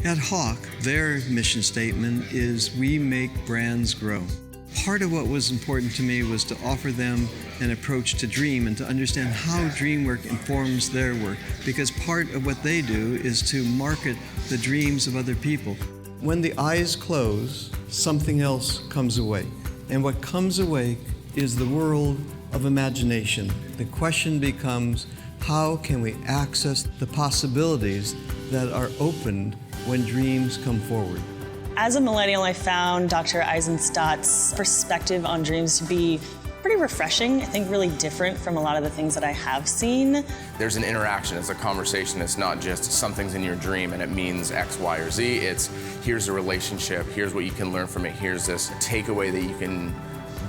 At Hawke, their mission statement is "We make brands grow." Part of what was important to me was to offer them an approach to dream and to understand how dream work informs their work, because part of what they do is to market the dreams of other people. When the eyes close, something else comes away. And what comes away is the world of imagination. The question becomes, how can we access the possibilities that are opened when dreams come forward? As a millennial, I found Dr. Eisenstadt's perspective on dreams to be pretty refreshing. I think really different from a lot of the things that I have seen. There's an interaction, it's a conversation. It's not just something's in your dream and it means X, Y, or Z. It's here's a relationship, here's what you can learn from it, here's this takeaway that you can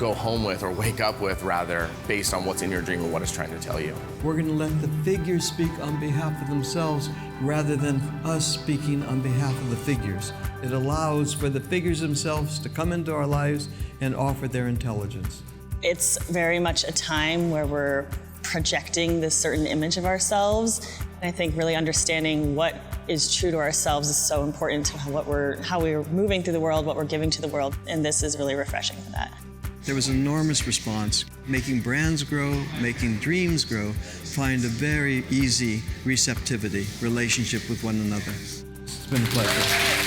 go home with or wake up with, rather, based on what's in your dream and what it's trying to tell you. We're going to let the figures speak on behalf of themselves rather than us speaking on behalf of the figures. It allows for the figures themselves to come into our lives and offer their intelligence. It's very much a time where we're projecting this certain image of ourselves. And I think really understanding what is true to ourselves is so important to how we're moving through the world, what we're giving to the world, and this is really refreshing for that. There was an enormous response. Making brands grow, making dreams grow, find a very easy receptivity, relationship with one another. It's been a pleasure.